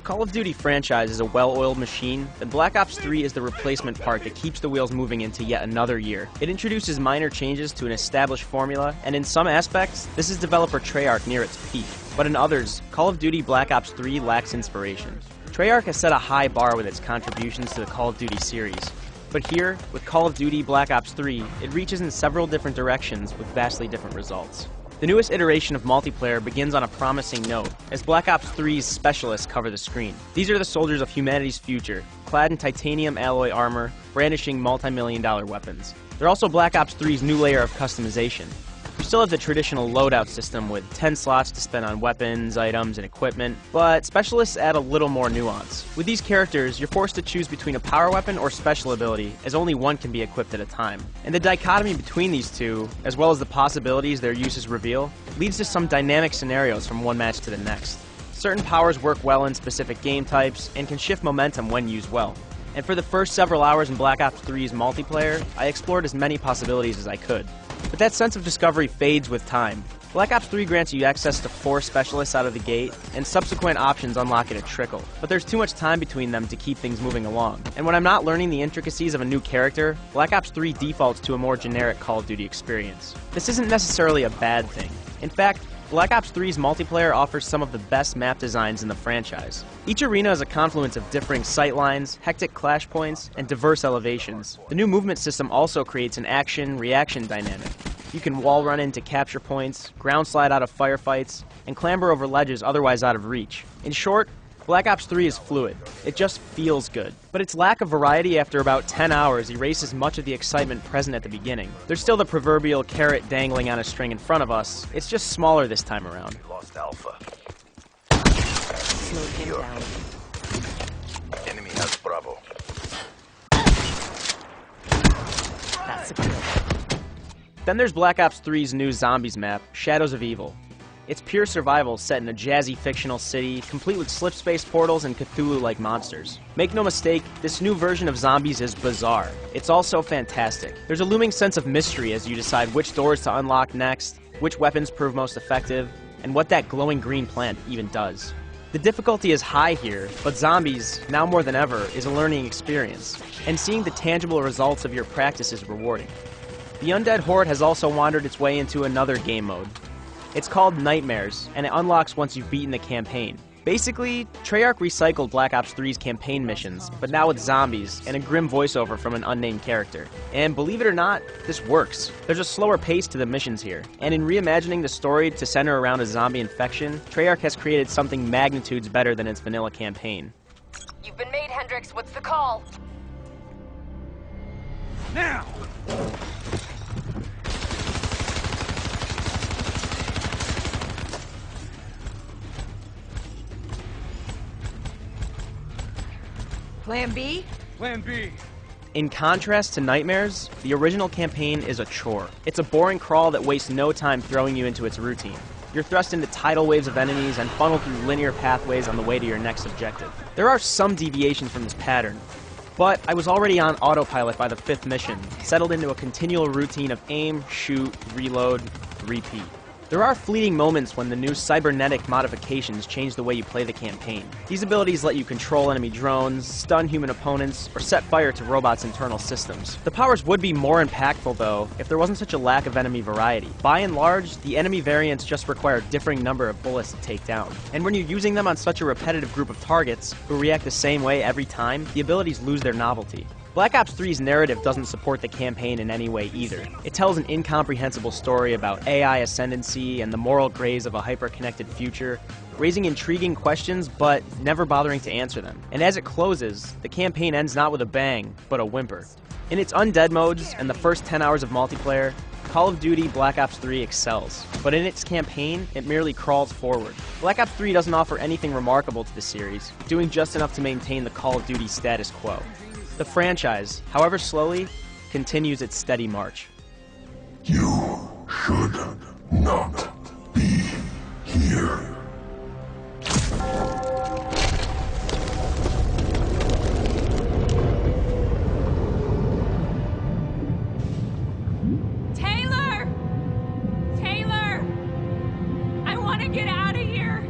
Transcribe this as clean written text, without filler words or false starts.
Call of Duty franchise is a well-oiled machine, then Black Ops 3 is the replacement part that keeps the wheels moving into yet another year. It introduces minor changes to an established formula, and in some aspects, this is developer Treyarch near its peak. But in others, Call of Duty Black Ops 3 lacks inspiration. Treyarch has set a high bar with its contributions to the Call of Duty series. But here, with Call of Duty Black Ops 3, it reaches in several different directions with vastly different results. The newest iteration of multiplayer begins on a promising note, as Black Ops 3's specialists cover the screen. These are the soldiers of humanity's future, clad in titanium alloy armor, brandishing multi-million-dollar weapons. They're also Black Ops 3's new layer of customization. You still have the traditional loadout system with 10 slots to spend on weapons, items, and equipment, but specialists add a little more nuance. With these characters, you're forced to choose between a power weapon or special ability, as only one can be equipped at a time. And the dichotomy between these two, as well as the possibilities their uses reveal, leads to some dynamic scenarios from one match to the next. Certain powers work well in specific game types, and can shift momentum when used well. And for the first several hours in Black Ops 3's multiplayer, I explored as many possibilities as I could. But that sense of discovery fades with time. Black Ops 3 grants you access to 4 specialists out of the gate, and subsequent options unlock at a trickle. But there's too much time between them to keep things moving along. And when I'm not learning the intricacies of a new character, Black Ops 3 defaults to a more generic Call of Duty experience. This isn't necessarily a bad thing. In fact, Black Ops 3's multiplayer offers some of the best map designs in the franchise. Each arena is a confluence of differing sightlines, hectic clash points, and diverse elevations. The new movement system also creates an action-reaction dynamic. You can wall run into capture points, ground slide out of firefights, and clamber over ledges otherwise out of reach. In short, Black Ops 3 is fluid. It just feels good. But its lack of variety after about 10 hours erases much of the excitement present at the beginning. There's still the proverbial carrot dangling on a string in front of us. It's just smaller this time around. Lost Alpha. Slowed him down. Enemy has Bravo. That's a kill. Then there's Black Ops 3's new Zombies map, Shadows of Evil. It's pure survival set in a jazzy fictional city, complete with slip-space portals and Cthulhu-like monsters. Make no mistake, this new version of Zombies is bizarre. It's also fantastic. There's a looming sense of mystery as you decide which doors to unlock next, which weapons prove most effective, and what that glowing green plant even does. The difficulty is high here, but Zombies, now more than ever, is a learning experience, and seeing the tangible results of your practice is rewarding. The Undead Horde has also wandered its way into another game mode. It's called Nightmares, and it unlocks once you've beaten the campaign. Basically, Treyarch recycled Black Ops 3's campaign missions, but now with zombies, and a grim voiceover from an unnamed character. And believe it or not, this works. There's a slower pace to the missions here, and in reimagining the story to center around a zombie infection, Treyarch has created something magnitudes better than its vanilla campaign. You've been made, Hendrix. What's the call? Now! Plan B? Plan B. In contrast to Nightmares, the original campaign is a chore. It's a boring crawl that wastes no time throwing you into its routine. You're thrust into tidal waves of enemies and funneled through linear pathways on the way to your next objective. There are some deviations from this pattern, but I was already on autopilot by the 5th mission, settled into a continual routine of aim, shoot, reload, repeat. There are fleeting moments when the new cybernetic modifications change the way you play the campaign. These abilities let you control enemy drones, stun human opponents, or set fire to robots' internal systems. The powers would be more impactful, though, if there wasn't such a lack of enemy variety. By and large, the enemy variants just require a differing number of bullets to take down. And when you're using them on such a repetitive group of targets, who react the same way every time, the abilities lose their novelty. Black Ops 3's narrative doesn't support the campaign in any way either. It tells an incomprehensible story about AI ascendancy and the moral grays of a hyper-connected future, raising intriguing questions but never bothering to answer them. And as it closes, the campaign ends not with a bang, but a whimper. In its undead modes and the first 10 hours of multiplayer, Call of Duty Black Ops 3 excels, but in its campaign, it merely crawls forward. Black Ops 3 doesn't offer anything remarkable to the series, doing just enough to maintain the Call of Duty status quo. The franchise, however slowly, continues its steady march. You should not be here. Taylor! Taylor! I want to get out of here!